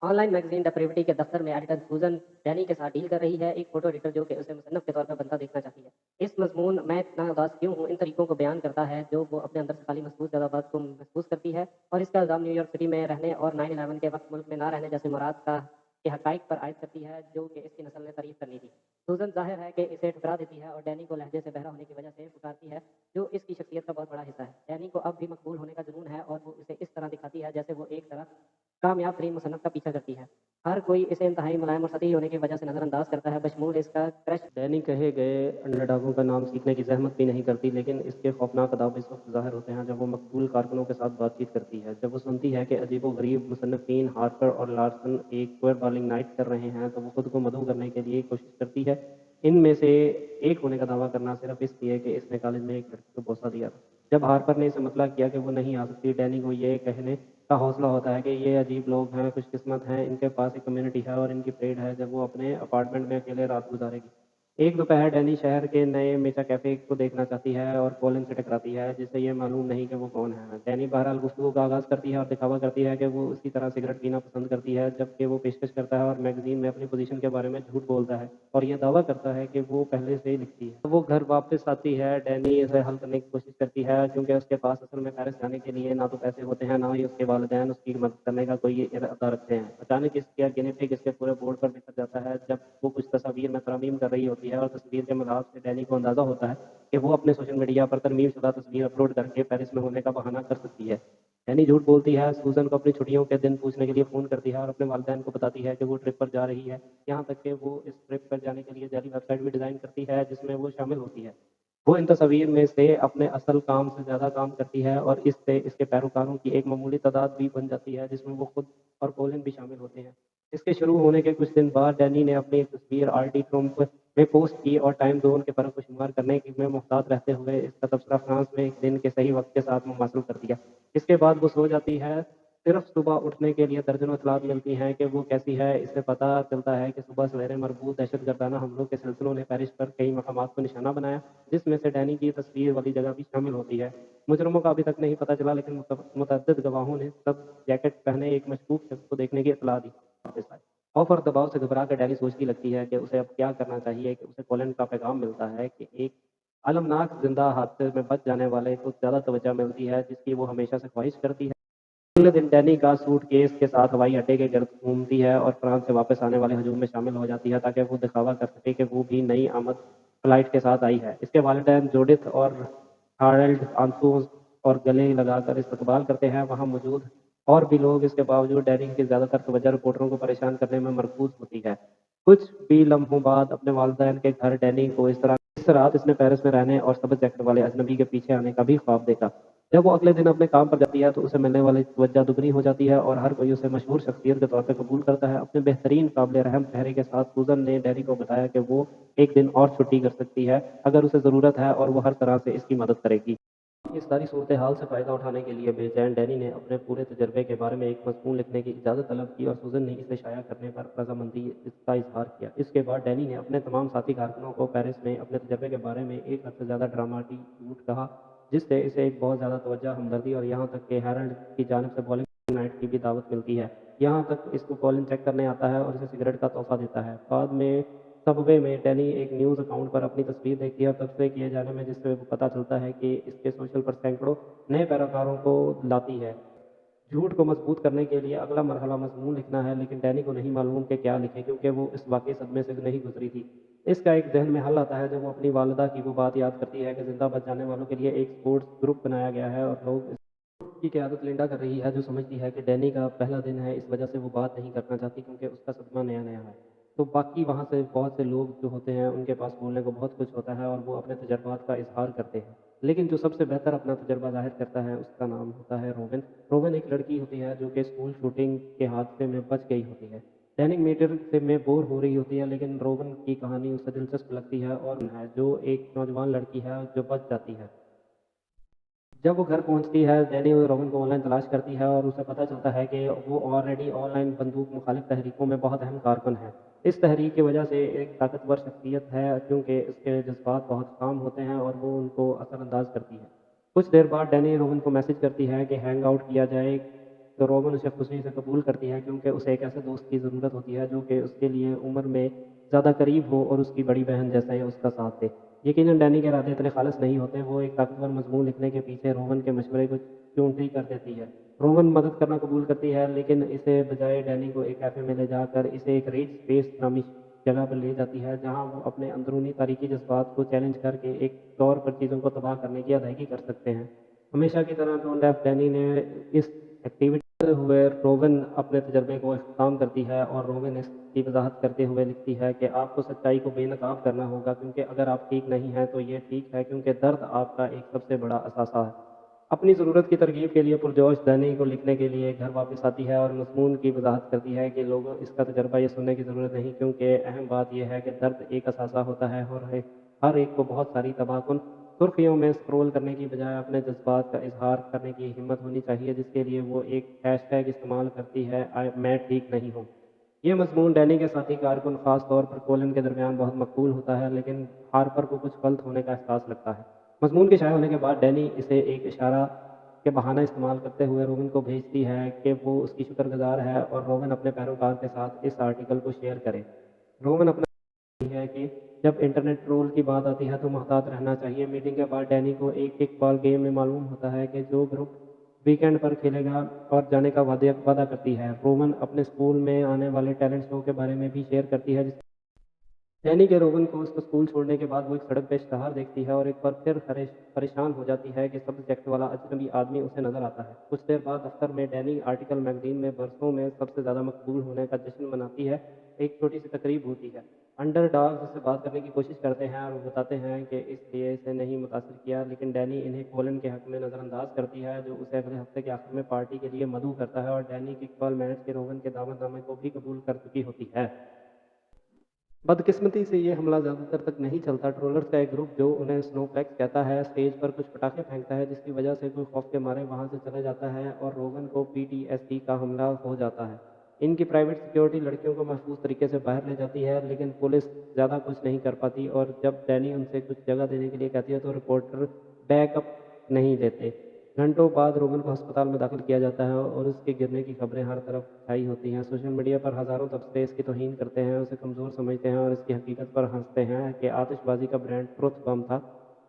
Online magazine the privity के दफ़्तर में एडिटर सूज़न डैनी के साथ डील कर रही है, एक फ़ोटो एडिटर जो कि उसे मुसन्नफ़ के तौर पर बनता देखना चाहती है। इस मज़मून मैं इतना उदास क्यों हूँ, इन तरीकों को बयान करता है जो वो अपने अंदर से खाली महसूस जज़्बात को महसूस करती है और इसका इल्ज़ाम न्यूयॉर्क सिटी में रहने और 9/11 के वक़्त मुल्क में ना रहने जैसे मुराद का के हक़ाइक़ पर आयद करती है, जो कि इसकी नस्ल ने तारीफ़ करनी थी। सूज़न ज़ाहिर है कि इसे ठुकरा देती है और डैनी को लहज़े से बहरा होने की वजह से पुकारती है, जो इसकी शख्सियत का बहुत बड़ा हिस्सा है। डैनी को अब भी मकबूल होने का जुनून है और वो इसे इस तरह दिखाती है जैसे वो एक तरह कामयाब तरीन मुसन्नफ़ का पीछा करती है। हर कोई इसे इंतहाई मुलायम और सतही होने की वजह से नज़रअंदाज करता है, बशमूल इसका क्रश डैनी कहे गए अंडरडॉगों का नाम सीखने की ज़हमत भी नहीं करती, लेकिन इसके खौफनाक अदाब इस वक्त ज़ाहिर होते हैं जब वो मकबूल कारकुनों के साथ बातचीत करती है। जब वो सुनती है कि अजीबो-गरीब मुसन्निफ़ीन हार्पर और लार्सन एक क्वेर बॉलिंग नाइट कर रहे हैं, तो वो खुद को मदऊ करने के लिए कोशिश करती है। इनमें से एक होने का दावा करना सिर्फ इसलिए कि इसने कॉलेज में एक लड़की को बोसा दिया था। जब हार्पर ने इसे मतला किया कि वो नहीं आ सकती, डैनी को ये कहने का हौसला होता है कि ये अजीब लोग हैं, खुशकिस्मत हैं, इनके पास एक कम्युनिटी है और इनकी परेड है जब वो अपने अपार्टमेंट में अकेले रात गुजारेगी। एक दोपहर डैनी शहर के नए मेचा कैफ़े को देखना चाहती है और कॉलिन से टकराती है, जिसे ये मालूम नहीं कि वो कौन है। डैनी बहरहाल गुफ्तगू का आगाज़ करती है और दिखावा करती है कि वो उसी तरह सिगरेट पीना पसंद करती है, जबकि वो पेशकश करता है और मैगज़ीन में अपनी पोज़ीशन के बारे में झूठ बोलता है और ये दावा करता है कि वो पहले से ही लिखती है। वो घर वापस आती है, डैनी इसे हल करने की कोशिश करती है क्योंकि उसके पास असल में पेरिस जाने के लिए ना तो पैसे होते हैं, ना ही उसके वालिदैन उसकी मदद करने का कोई इरादा रखते हैं। अचानक इसके गिने पिग इसके पूरे बोर्ड पर बिखर जाता है जब वो कुछ तस्वीर में तरमीम कर रही होती है और तस्वीर के मज़ाक से डैनी को अंदाज़ा होता है कि वो अपने सोशल मीडिया पर तरमीम शुदा तस्वीर अपलोड करके पेरिस में होने का बहाना कर सकती है। डैनी झूठ बोलती है, सूज़न को अपनी छुट्टियों के दिन पूछने के लिए फ़ोन करती है और अपने वालिदैन को बताती है कि वो ट्रिप पर जा रही है। यहाँ तक कि वो इस ट्रिप पर जाने के लिए जाली वेबसाइट भी डिज़ाइन करती है जिसमें वो शामिल होती है। वो इन तस्वीर में से अपने असल काम से ज़्यादा काम करती है और इससे इसके पैरोकारों की एक मामूली तादाद भी बन जाती है जिसमें वो खुद और कोलिन भी शामिल होते हैं। इसके शुरू होने के कुछ दिन बाद डैनी ने अपनी एक तस्वीर आरटी ट्रम्प में पोस्ट की और टाइम ज़ोन के फ़र्क को शुमार करने की में मुहतात रहते हुए इसका तबसरा फ्रांस में एक दिन के सही वक्त के साथ मुमासिल कर दिया। इसके बाद वो सो जाती है, सिर्फ सुबह उठने के लिए दर्जनों इतलात मिलती हैं कि वो कैसी है। इससे पता चलता है कि सुबह सवेरे मरबूत दहशतगर्दाना हमलों के सिलसिलों ने पेरिस पर कई मकामात को निशाना बनाया, जिसमें से डैनी की तस्वीर वाली जगह भी शामिल होती है। मुजरमों का अभी तक नहीं पता चला, लेकिन मुतअद्दिद गवाहों ने सब जैकेट पहने एक मशकूक शख्स को देखने की इतला दी। खौफ और दबाव से घबरा कर डैनी सोचती लगती है कि उसे अब क्या करना चाहिए कि उसे कोलिन का पैगाम मिलता है कि एक अलमनाक जिंदा हादसे में बच जाने वाले को ज़्यादा तवज्जो मिलती है जिसकी वो हमेशा से ख्वाहिश करती है। अगले दिन डैनी का सूटकेस के साथ हवाई अड्डे के गिर्द घूमती है और फ्रांस से वापस आने वाले हजूम में शामिल हो जाती है ताकि वो दिखावा कर सके कि वो भी नई आमद फ्लाइट के साथ आई है। इसके वालिदैन जूडिथ और हार्ल्ड आंसू और गले लगाकर इस्तकबाल करते हैं। वहाँ मौजूद और भी लोग इसके बावजूद डैनी की ज़्यादातर तवज्जो रिपोर्टरों को परेशान करने में मरकूज होती है। कुछ भी लम्हों बाद अपने वालिदैन के घर डैनी को इस रात इसने पेरिस में रहने और सब्ज़ जैकेट वाले अजनबी के पीछे आने का भी ख्वाब देखा। जब वो अगले दिन अपने काम पर जाती है तो उसे मिलने वाली तवज्जो दुगनी हो जाती है और हर कोई उसे मशहूर शख्सियत के तौर पर कबूल करता है। अपने बेहतरीन काबिल रहम चेहरे के साथ सूजन ने डैनी को बताया कि वो एक दिन और छुट्टी कर सकती है अगर उसे ज़रूरत है और वो हर तरह से इसकी मदद करेगी। इस सारी सूरत हाल से फ़ायदा उठाने के लिए बेचैन डैनी ने अपने पूरे तजर्बे के बारे में एक मज़मून लिखने की इजाज़त तलब की और सूजन ने इसे शाया करने पर रजामंदी इसका इजहार किया। इसके बाद डैनी ने अपने तमाम साथी कारकुनों को पेरिस में अपने तजर्बे के बारे में एक हद से ज़्यादा ड्रामाटिक झूठ कहा, जिससे इसे एक बहुत ज़्यादा तवज्जो, हमदर्दी और यहाँ तक कि हेरल्ड की जानिब से बॉलिंग नाइट की भी दावत मिलती है। यहाँ तक इसको कॉलिन चेक करने आता है और इसे सिगरेट का तोहफा देता है। बाद में सबवे में डैनी एक न्यूज़ अकाउंट पर अपनी तस्वीर देखती है और तबसरे किए जाने में जिससे वो पता चलता है कि इसके सोशल पर सैकड़ों नए पैरोकारों को लाती है। झूठ को मजबूत करने के लिए अगला मरहला मजमून लिखना है, लेकिन डैनी को नहीं मालूम कि क्या लिखे क्योंकि वो इस वाकई सदमे से नहीं गुजरी थी। इसका एक जहन में हल आता है जब वो अपनी वालदा की वो बात याद करती है कि जिंदा बच जाने वालों के लिए एक स्पोर्ट्स ग्रुप बनाया गया है और लोग की क़यादत लिंडा कर रही है, जो समझती है कि डैनी का पहला दिन है, इस वजह से वो बात नहीं करना चाहती क्योंकि उसका सदमा नया-नया है। तो बाकी वहाँ से बहुत से लोग जो होते हैं, उनके पास बोलने को बहुत कुछ होता है और वो अपने तजुर्बात का इज़हार करते हैं। लेकिन जो सबसे बेहतर अपना तजुर्बा ज़ाहिर करता है, उसका नाम होता है रोवेन। रोवेन एक लड़की होती है जो कि स्कूल शूटिंग के हादसे में बच गई होती है। डैनिक मीटर से में बोर हो रही होती है, लेकिन रोवेन की कहानी उसे दिलचस्प लगती है और है जो एक नौजवान लड़की है जो बच जाती है। जब वो घर पहुंचती है, डैनी रोहन को ऑनलाइन तलाश करती है और उसे पता चलता है कि वो ऑलरेडी ऑनलाइन बंदूक मुखालिफ तहरीकों में बहुत अहम कारकुन है। इस तहरीक की वजह से एक ताकतवर शख्सियत है क्योंकि उसके जज्बात बहुत काम होते हैं और वो उनको असरअंदाज करती है। कुछ देर बाद डैनी रोहन को मैसेज करती है कि हैंग आउट किया जाए تو رومن اسے خوشی سے قبول کرتی ہے کیونکہ اسے ایک ایسے دوست کی ضرورت ہوتی ہے جو کہ اس کے لیے عمر میں زیادہ قریب ہو اور اس کی بڑی بہن جیسا ہی اس کا ساتھ دے۔ یقیناً ڈینی کے ارادے اتنے خالص نہیں ہوتے، وہ ایک طاقتور مضمون لکھنے کے پیچھے رومن کے مشورے کو چونٹی کر دیتی ہے۔ رومن مدد کرنا قبول کرتی ہے لیکن اسے بجائے ڈینی کو ایک کیفے میں لے جا کر اسے ایک ریڈ اسپیس نامی جگہ پر لے جاتی ہے جہاں وہ اپنے اندرونی تاریخی جذبات کو چیلنج کر کے ایک طور پر چیزوں کو تباہ کرنے کی ادائیگی کر سکتے ہیں۔ ہمیشہ کی طرح ڈونٹ ایف ڈینی نے اس ایکٹیویٹی ہوئے روبن اپنے تجربے کو اختتام کرتی ہے اور روبن اس کی وضاحت کرتے ہوئے لکھتی ہے کہ آپ کو سچائی کو بے نقاب کرنا ہوگا کیونکہ اگر آپ ٹھیک نہیں ہیں تو یہ ٹھیک ہے کیونکہ درد آپ کا ایک سب سے بڑا اثاثہ ہے۔ اپنی ضرورت کی ترغیب کے لیے پرجوش ڈینی کو لکھنے کے لیے گھر واپس آتی ہے اور مضمون کی وضاحت کرتی ہے کہ لوگوں اس کا تجربہ یہ سننے کی ضرورت نہیں کیونکہ اہم بات یہ ہے کہ درد ایک اثاثہ ہوتا ہے اور ہر ایک کو بہت ساری تباہ کن سرخیوں میں اسکرول کرنے کی بجائے اپنے جذبات کا اظہار کرنے کی ہمت ہونی چاہیے جس کے لیے وہ ایک ہیش ٹیگ استعمال کرتی ہے میں ٹھیک نہیں ہوں۔ یہ مضمون ڈینی کے ساتھی کارکن خاص طور پر کولن کے درمیان بہت مقبول ہوتا ہے لیکن ہارپر کو کچھ غلط ہونے کا احساس لگتا ہے۔ مضمون کے شائع ہونے کے بعد ڈینی اسے ایک اشارہ کے بہانہ استعمال کرتے ہوئے روبن کو بھیجتی ہے کہ وہ اس کی شکر گزار ہے اور روبن اپنے پیروکار کے ساتھ اس آرٹیکل کو شیئر کرے۔ روبن اپنا ہے کہ جب انٹرنیٹ ٹرول کی بات آتی ہے تو محتاط رہنا چاہیے۔ میٹنگ کے بعد ڈینی کو ایک کک بال گیم میں معلوم ہوتا ہے کہ جو گروپ ویکینڈ پر کھیلے گا اور جانے کا وعدہ کرتی ہے۔ روبن اپنے اسکول میں آنے والے ٹیلنٹ شو کے بارے میں بھی شیئر کرتی ہے جس ڈینی کے روبن کو اس کو اسکول چھوڑنے کے بعد وہ ایک سڑک پہ اشتہار دیکھتی ہے اور ایک بار پھر پریشان ہو جاتی ہے کہ سبز جیکٹ والا اجنبی آدمی اسے نظر آتا ہے۔ کچھ دیر بعد دفتر میں ڈینی آرٹیکل میگزین میں برسوں میں سب سے زیادہ مقبول ہونے کا جشن مناتی ہے۔ ایک چھوٹی سی تقریب ہوتی ہے۔ انڈر ڈاگ سے بات کرنے کی کوشش کرتے ہیں اور وہ بتاتے ہیں کہ اس لیے اسے نہیں متاثر کیا لیکن ڈینی انہیں کولن کے حق میں نظر انداز کرتی ہے جو اسے اگلے ہفتے کے آخر میں پارٹی کے لیے مدعو کرتا ہے اور ڈینی کک بال میچ کے روبن کے دعوت نامے کو بھی قبول کر چکی ہوتی ہے۔ بدقسمتی سے یہ حملہ زیادہ تر تک نہیں چلتا۔ ٹرولرز کا ایک گروپ جو انہیں سنو فلیکس کہتا ہے اسٹیج پر کچھ پٹاخے پھینکتا ہے جس کی وجہ سے کوئی خوف کے مارے وہاں سے چلا جاتا ہے اور روبن کو PTSD کا حملہ ہو جاتا ہے۔ ان کی پرائیویٹ سیکیورٹی لڑکیوں کو محفوظ طریقے سے باہر لے جاتی ہے لیکن پولیس زیادہ کچھ نہیں کر پاتی اور جب ڈینی ان سے کچھ جگہ دینے کے لیے کہتی ہے تو رپورٹر بیک اپ نہیں دیتے۔ گھنٹوں بعد روبن کو ہسپتال میں داخل کیا جاتا ہے اور اس کے گرنے کی خبریں ہر طرف چھائی ہوتی ہیں۔ سوشل میڈیا پر ہزاروں تبصرے اس کی توہین کرتے ہیں، اسے کمزور سمجھتے ہیں اور اس کی حقیقت پر ہنستے ہیں کہ آتش بازی کا برانڈ ٹروتھ بم تھا۔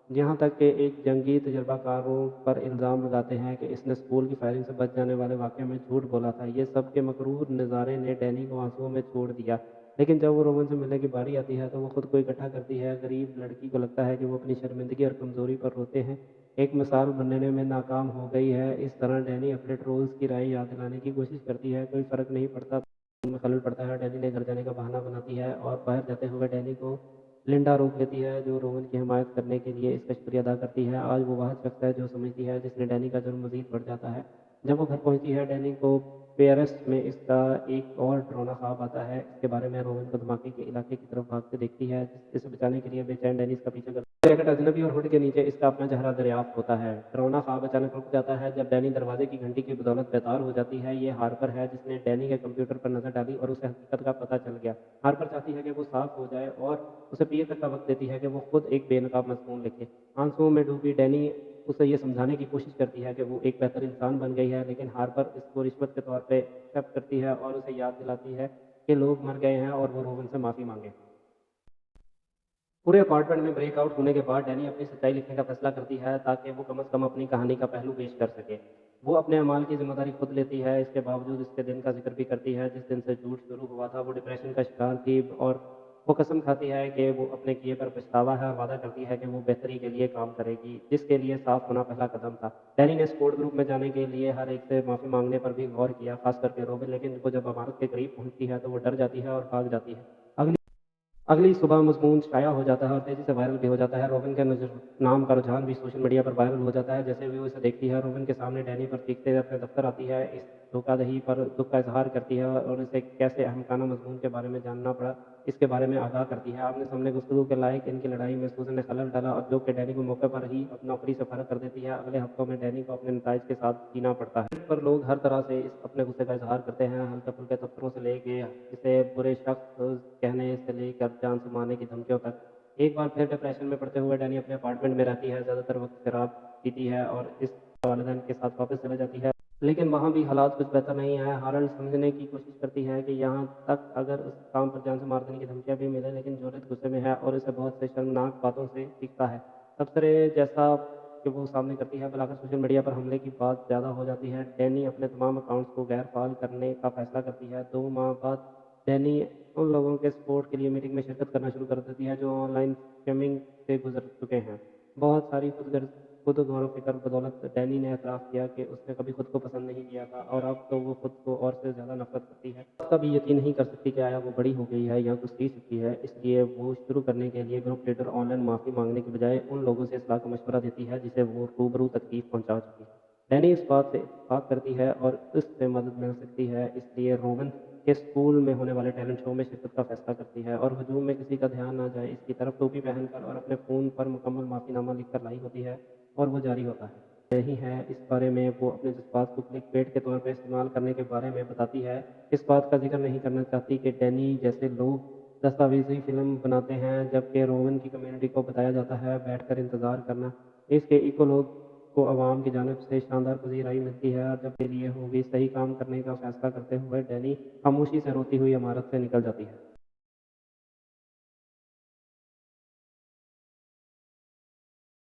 یہاں تک کہ ایک جنگی تجربہ کاروں پر الزام لگاتے ہیں کہ اس نے اسکول کی فائرنگ سے بچ جانے والے واقعے میں جھوٹ بولا تھا۔ یہ سب کے مغرور نظارے نے ڈینی کو آنسوؤں میں چھوڑ دیا لیکن جب وہ روبن سے ملنے کی باری آتی ہے تو وہ خود کو اکٹھا کرتی ہے۔ غریب لڑکی کو لگتا ہے کہ وہ اپنی شرمندگی اور کمزوری پر روتے ہیں ایک مثال بننے میں ناکام ہو گئی ہے۔ اس طرح ڈینی اپنے ٹرولز کی رائے یاد دلانے کی کوشش کرتی ہے، کوئی فرق نہیں پڑتا میں خلل پڑتا ہے۔ ڈینی نے گھر جانے کا بہانہ بناتی ہے اور باہر جاتے ہوئے ڈینی کو لنڈا روک لیتی ہے جو رومن کی حمایت کرنے کے لیے اس کا شکریہ ادا کرتی ہے۔ آج وہ واحد شخص ہے جو سمجھتی ہے جس نے ڈینی کا جرم مزید بڑھ جاتا ہے۔ جب وہ گھر پہنچتی ہے ڈینی کو پیرس میں اس کا ایک اور ڈرونا خواب آتا ہے۔ اس کے بارے میں رومن کو دھماکے کے علاقے کی طرف بھاگتے دیکھتی ہے اسے بچانے کے لیے بے چین ڈینی اس کا پیچھا کرتی ہے۔ جیکٹ اجنبی اور ہوڈ کے نیچے اس کا اپنا چہرہ دریافت ہوتا ہے۔ ڈرونا خواب اچانک رک جاتا ہے جب ڈینی دروازے کی گھنٹی کی بدولت بیدار ہو جاتی ہے۔ یہ ہارپر ہے جس نے ڈینی کے کمپیوٹر پر نظر ڈالی اور اسے حقیقت کا پتہ چل گیا۔ ہارپر چاہتی ہے کہ وہ صاف ہو جائے اور اسے پیر تک کا وقت دیتی ہے کہ وہ خود ایک بے نقاب مضمون لکھے۔ آنسوؤں میں ڈوبی ڈینی اسے یہ سمجھانے کی کوشش کرتی ہے کہ وہ ایک بہتر انسان بن گئی ہے لیکن ہارپر اس کو رشوت کے طور پہ ایکسپٹ کرتی ہے اور اسے یاد دلاتی ہے کہ لوگ مر گئے ہیں اور وہ روبن سے معافی مانگے۔ پورے اپارٹمنٹ میں بریک آؤٹ ہونے کے بعد ڈینی اپنی سچائی لکھنے کا فیصلہ کرتی ہے تاکہ وہ کم از کم اپنی کہانی کا پہلو پیش کر سکے۔ وہ اپنے اعمال کی ذمہ داری خود لیتی ہے، اس کے باوجود اس کے دن کا ذکر بھی کرتی ہے جس دن سے جھوٹ شروع ہوا تھا۔ وہ ڈپریشن کا شکار تھی اور وہ قسم کھاتی ہے کہ وہ اپنے کیے پر پچھتاوا ہے اور وعدہ کرتی ہے کہ وہ بہتری کے لیے کام کرے گی جس کے لیے صاف ہونا پہلا قدم تھا۔ ڈینی نے سپورٹ گروپ میں جانے کے لیے ہر ایک سے معافی مانگنے پر بھی غور کیا خاص کر کے روبن، لیکن وہ جب عمارت کے قریب پہنچتی ہے تو وہ ڈر جاتی ہے اور بھاگ جاتی ہے۔ اگلی صبح مضمون شائع ہو جاتا ہے اور تیزی سے وائرل بھی ہو جاتا ہے۔ روبن کے نام کا رجحان بھی سوشل میڈیا پر وائرل ہو جاتا ہے۔ جیسے بھی وہ اسے دیکھتی ہے روبن کے سامنے ڈینی پر چیختے ہوئے اپنے دفتر آتی ہے، اس دھوکہ دہی پر دکھ کا اظہار کرتی ہے اور اسے کیسے احمقانہ مضمون کے بارے میں جاننا پڑا اس کے بارے میں آگاہ کرتی ہے۔ آمنے سامنے گفتگو کے لائق ان کی لڑائی میں سوزن نے خلل ڈالا اور جو کہ ڈینی کو موقع پر ہی اپنی نوکری سے فارغ کر دیتی ہے۔ اگلے ہفتوں میں ڈینی کو اپنے نتائج کے ساتھ جینا پڑتا ہے پر لوگ ہر طرح سے اس اپنے غصے کا اظہار کرتے ہیں، ہلکے پھلکے تبصروں سے لے کے اسے برے شخص کہنے سے لے کر جان سے مارنے کی دھمکیوں تک۔ ایک بار پھر ڈپریشن میں پڑتے ہوئے ڈینی اپنے اپارٹمنٹ میں رہتی ہے، زیادہ تر وقت شراب پیتی ہے اور اس والدین کے ساتھ واپس چلے جاتی ہے۔ लेकिन वहाँ भी हालात कुछ बेहतर नहीं है। हारल्ड समझने की कोशिश करती है कि यहाँ तक अगर उस काम पर जान से मार देने की धमकियाँ भी मिले, लेकिन जूलियट गुस्से में है और उसे बहुत से शर्मनाक बातों से सीखता है। तबसरे जैसा कि वो सामने करती है, बुलाकर सोशल मीडिया पर हमले की बात ज़्यादा हो जाती है। डैनी अपने तमाम अकाउंट्स को गैर फाल करने का फैसला करती है। 2 माह बाद डैनी उन लोगों के सपोर्ट के लिए मीटिंग में शिरकत करना शुरू कर देती है जो ऑनलाइन स्कैमिंग से गुजर चुके हैं। बहुत सारी खुद गौर फ़िक्र बदौलत डैनी ने एतराफ़ किया कि उसने कभी खुद को पसंद नहीं किया था और अब तो वो खुद को और से ज़्यादा नफ़रत करती है। उसका भी यकीन नहीं कर सकती कि आया वो बड़ी हो गई है या कुछ सीख चुकी है। इसलिए वो शुरू करने के लिए ग्रुप लीडर ऑनलाइन माफ़ी मांगने के बजाय उन लोगों से इस्लाह का मशवरा देती है जिसे वो रूबरू तकलीफ पहुंचा चुकी है। डैनी इस बात से इत्तेफ़ाक करती है और उससे मदद मिल सकती है, इसलिए रोवन के स्कूल में होने वाले टैलेंट शो में शिरकत का फैसला करती है और हजूम में किसी का ध्यान ना जाए इसकी तरफ टोपी पहनकर और अपने फ़ोन पर मुकम्मल माफ़ीनामा लिखकर लाई होती है और वो जारी होता है। यही है इस बारे में वो अपने जज्बात को क्लिकबेट के तौर पर इस्तेमाल करने के बारे में बताती है। इस बात का जिक्र नहीं करना चाहती कि डैनी जैसे लोग दस्तावेजी फ़िल्म बनाते हैं जबकि रोवन की कम्युनिटी को बताया जाता है बैठकर इंतज़ार करना। इसके इकोलॉग को अवाम की जानिब से शानदार पज़ीराई मिलती है और जब के लिए होगी सही काम करने का फ़ैसला करते हुए डैनी खामोशी से रोती हुई इमारत से निकल जाती है।